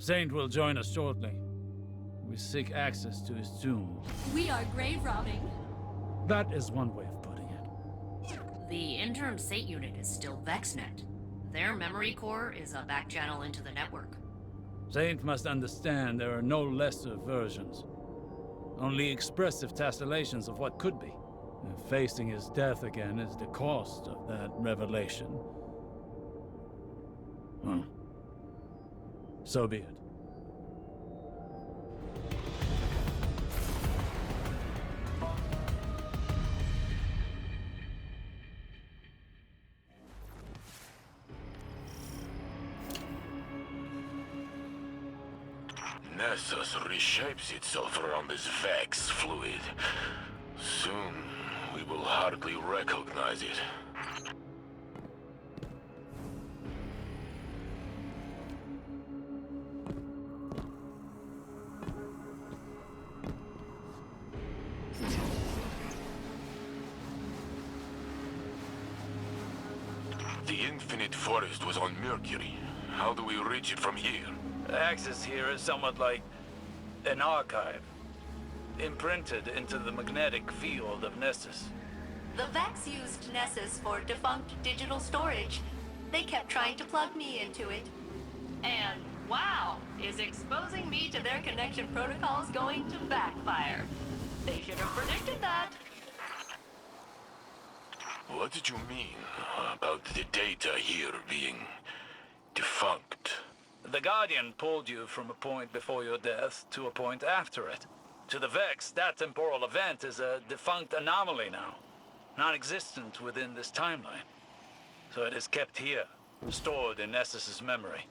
Saint will join us shortly. We seek access to his tomb. We are grave robbing. That is one way of putting it. The interim Saint unit is still VexNet. Their memory core is a back channel into the network. Saint must understand there are no lesser versions. Only expressive tessellations of what could be. And facing his death again is the cost of that revelation. Well, so be it. Nessus reshapes itself around this Vex fluid. Soon, we will hardly recognize it. The Infinite Forest was on Mercury. How do we reach it from here? Access here is somewhat like an archive, imprinted into the magnetic field of Nessus. The Vex used Nessus for defunct digital storage. They kept trying to plug me into it. And wow, is exposing me to their connection protocols going to backfire? They should have predicted that. What did you mean about the data here being defunct? The Guardian pulled you from a point before your death to a point after it. To the Vex, that temporal event is a defunct anomaly now, non-existent within this timeline. So it is kept here, stored in Nessus's memory.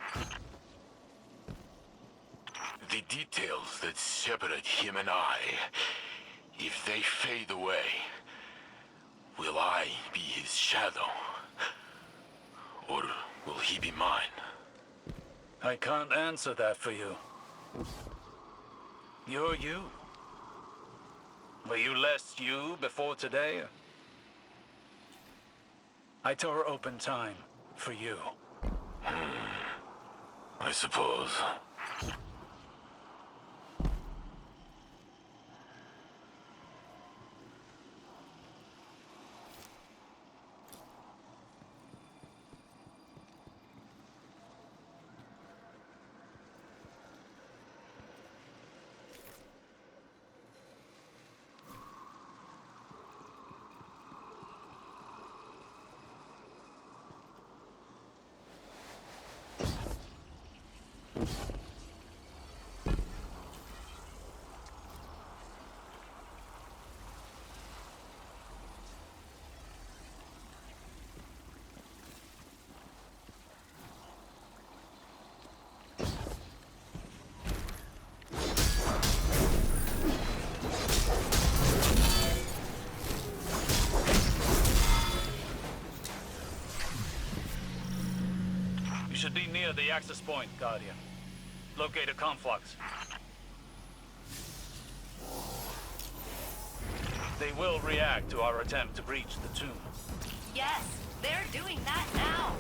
The details that separate him and I, if they fade away, will I be his shadow? Or will he be mine? I can't answer that for you. You're you. Were you less you before today? I tore open time for you. I suppose. You should be near the access point, Guardian. Locate a conflux. They will react to our attempt to breach the tomb. Yes, they're doing that now.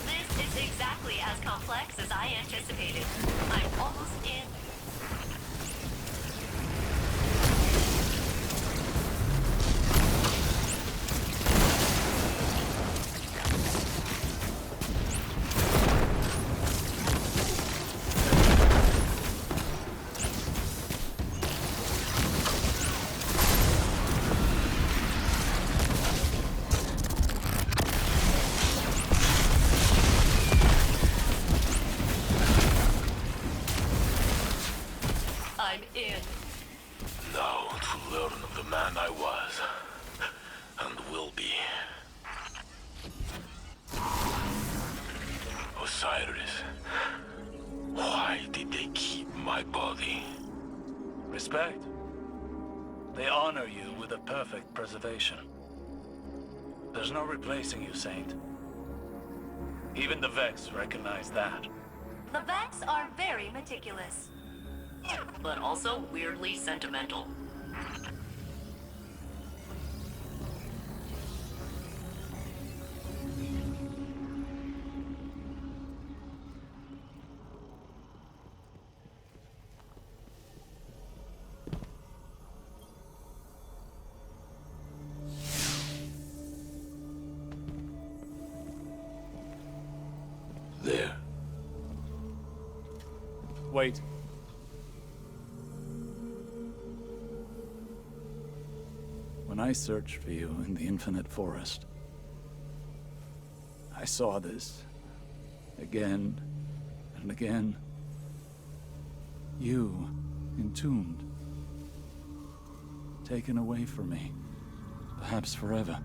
This is exactly as complex as I anticipated. I'm almost in. I'm in. Now to learn of the man I was, and will be. Osiris, why did they keep my body? Respect. They honor you with a perfect preservation. There's no replacing you, Saint. Even the Vex recognize that. The Vex are very meticulous. but also weirdly sentimental. There. Wait. When I searched for you in the Infinite Forest, I saw this again and again. You, entombed, taken away from me, perhaps forever.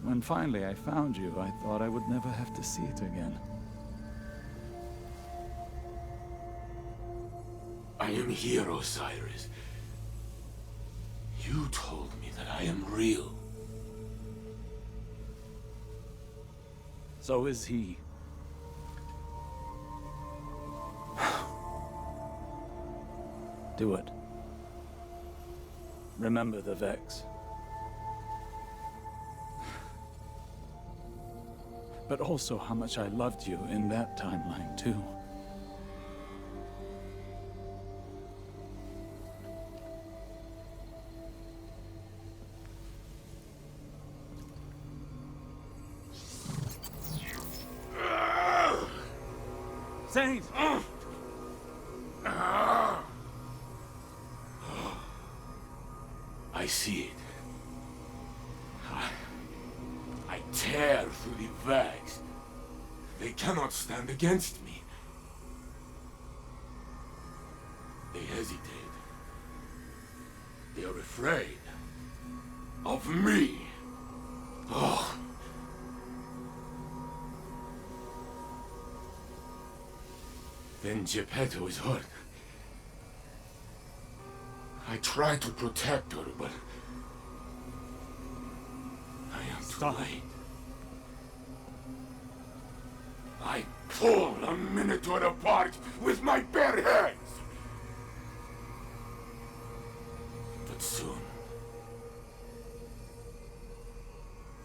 When finally I found you, I thought I would never have to see it again. I am here, Osiris. You told me that I am real. So is he. Do it. Remember the Vex. But also how much I loved you in that timeline, too. Saint! I see it. I tear through the Vex. They cannot stand against me. They hesitate. They are afraid. Of me. Oh. Then Geppetto is hurt. I try to protect her, but I am Stop. too late. I pull a Minotaur apart with my bare hands. But soon,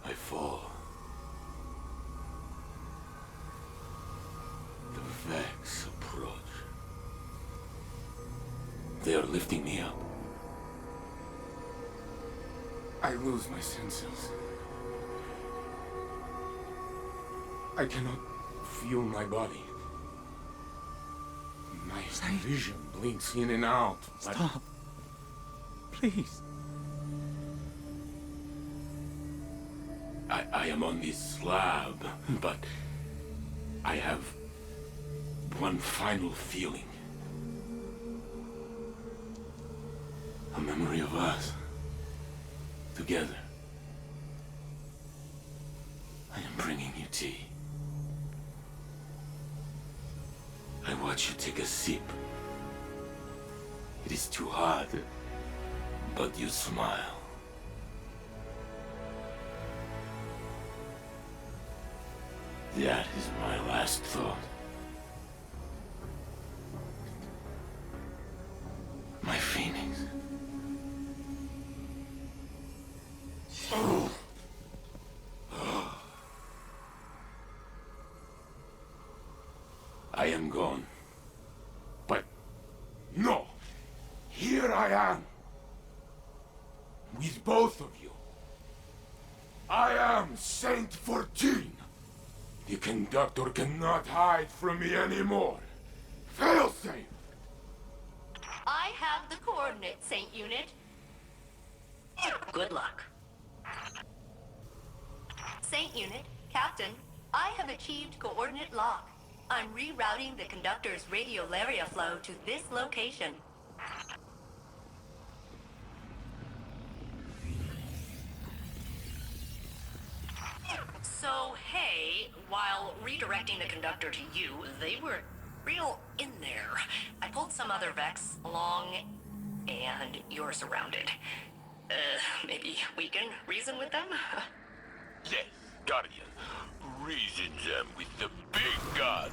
I fall. The Vex approach. They are lifting me up. I lose my senses. I cannot feel my body. My vision blinks in and out. But Stop. Please. I am on this slab, but I have one final feeling. A memory of us. Together. I am bringing you tea. I watch you take a sip. It is too hard, but you smile. That is my last thought. My phoenix. I am gone. But no! Here I am! With both of you. I am Saint 14! The conductor cannot hide from me anymore. Failsafe! I have the coordinates, Saint Unit. Good luck. Saint Unit, Captain, I have achieved coordinate lock. I'm rerouting the conductor's radiolaria flow to this location. So, hey, while redirecting the conductor to you, they were real in there. I pulled some other Vex along, and you're surrounded. Maybe we can reason with them? Yes, Guardian. Reason them with the big gun.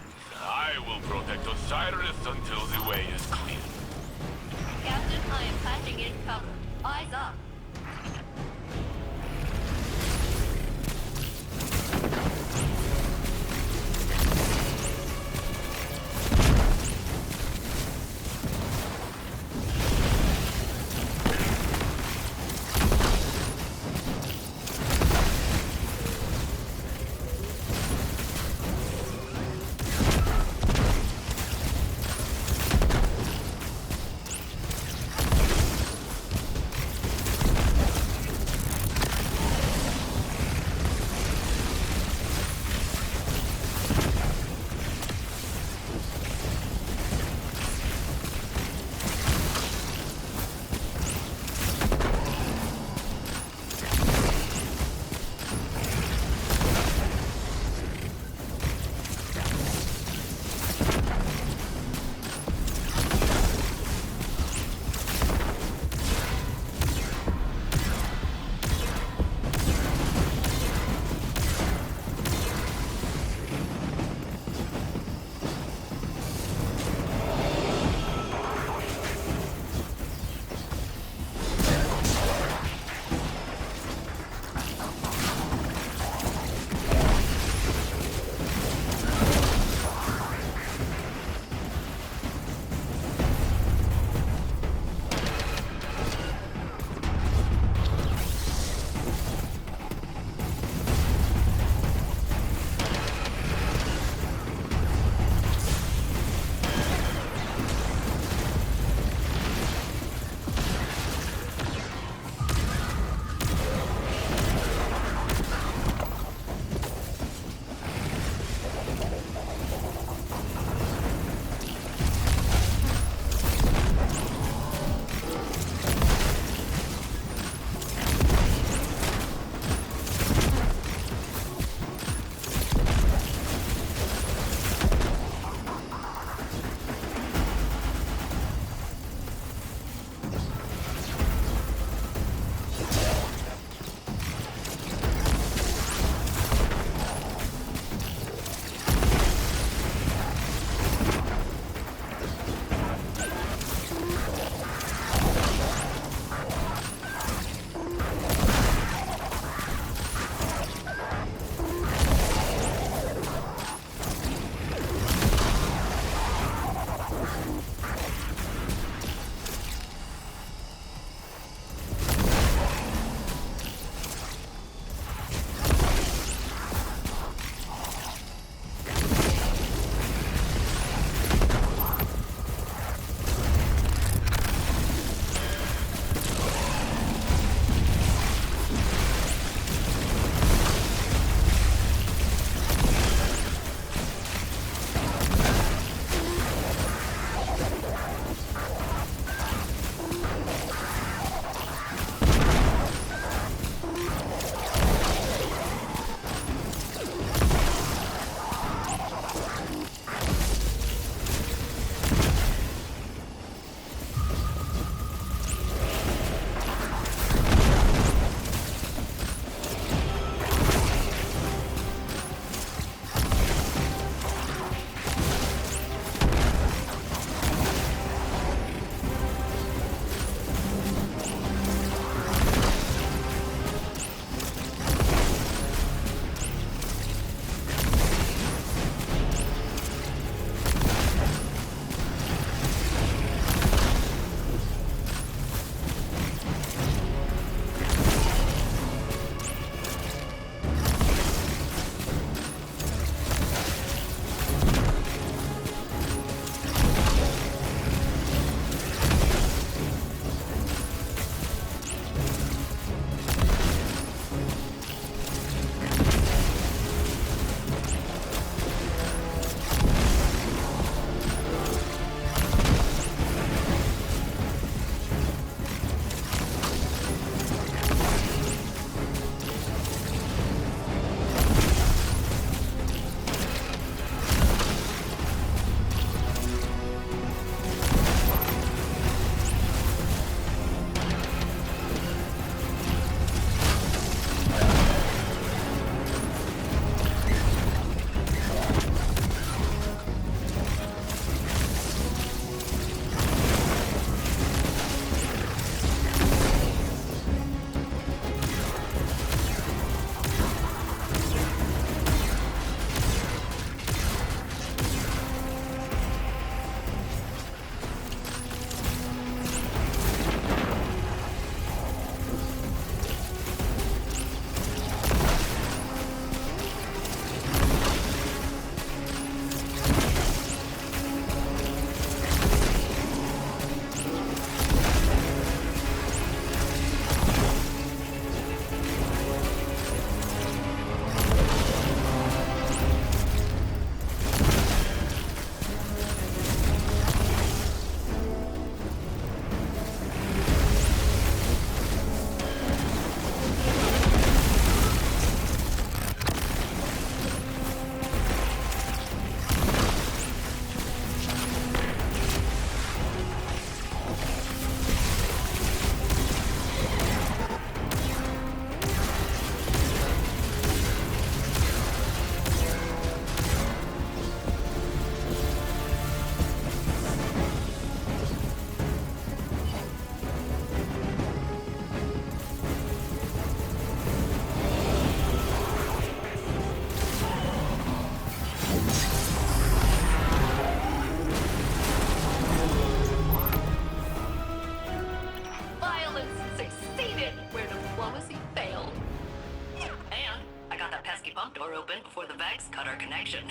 Vex cut our connection.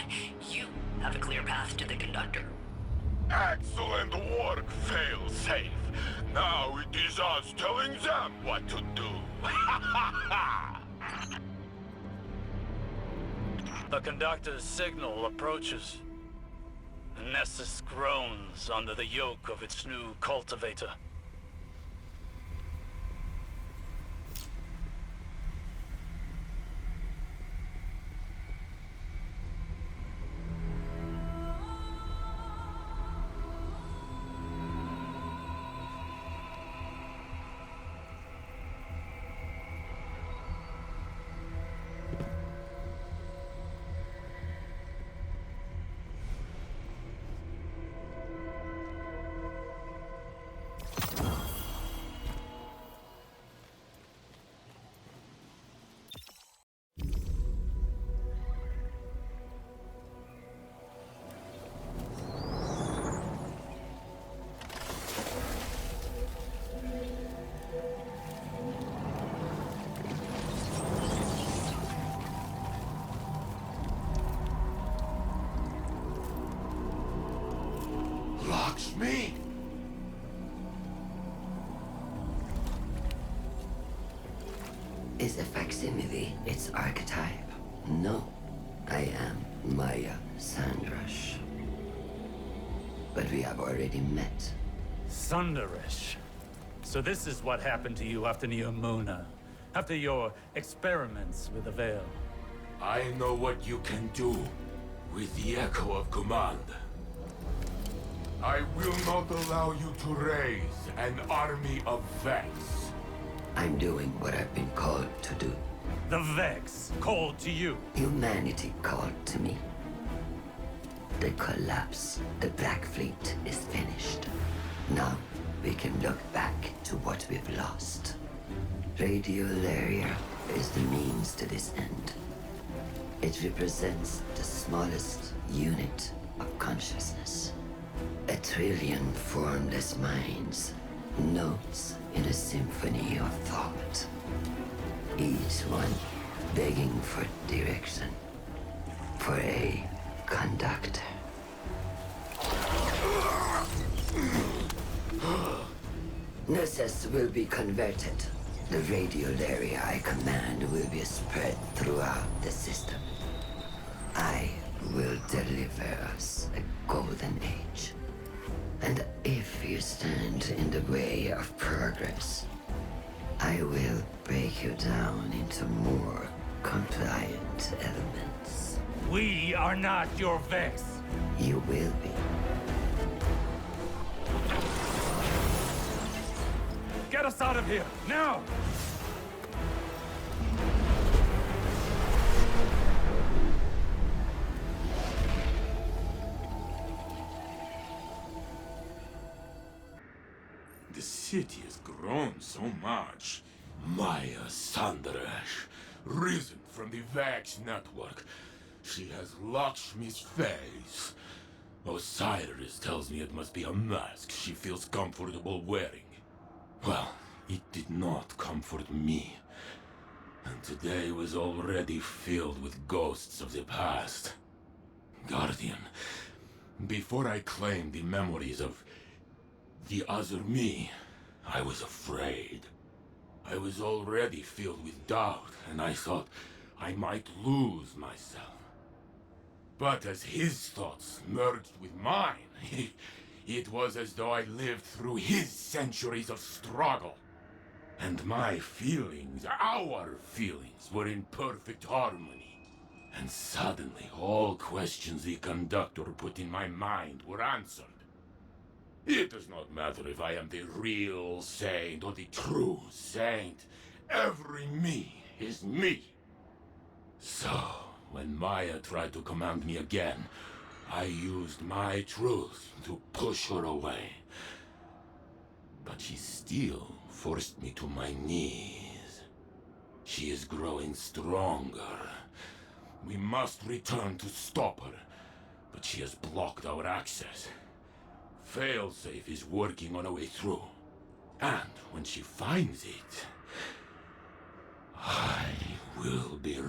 You have a clear path to the conductor. Excellent work, fail-safe. Now it is us telling them what to do. The conductor's signal approaches. Nessus groans under the yoke of its new cultivator. Lakshmi? Is a facsimile its archetype? No, I am Maya Sandrash. But we have already met. Sundarish. So this is what happened to you after Neomuna, after your experiments with the Veil. I know what you can do with the Echo of Command. I will not allow you to raise an army of Vex. I'm doing what I've been called to do. The Vex called to you. Humanity called to me. The collapse, the Black Fleet is finished. Now we can look back to what we've lost. Radiolaria is the means to this end. It represents the smallest unit of consciousness. A trillion formless minds, notes in a symphony of thought. Each one begging for direction, for a conductor. Nessus will be converted. The radiolaria I command will be spread throughout the system. I will deliver us a golden age. And if you stand in the way of progress, I will break you down into more compliant elements. We are not your Vex. You will be. Get us out of here, now! The city has grown so much. Maya Sandrash, risen from the Vax network. She has Lakshmi's face. Osiris tells me it must be a mask she feels comfortable wearing. Well, it did not comfort me. And today was already filled with ghosts of the past. Guardian, before I claimed the memories of the other me, I was afraid. I was already filled with doubt, and I thought I might lose myself. But as his thoughts merged with mine, it was as though I lived through his centuries of struggle. And my feelings, our feelings, were in perfect harmony. And suddenly, all questions the conductor put in my mind were answered. It does not matter if I am the real saint or the true saint. Every me is me. So, when Maya tried to command me again, I used my truth to push her away. But she still forced me to my knees. She is growing stronger. We must return to stop her, but she has blocked our access. Failsafe is working on a way through. And when she finds it, I will be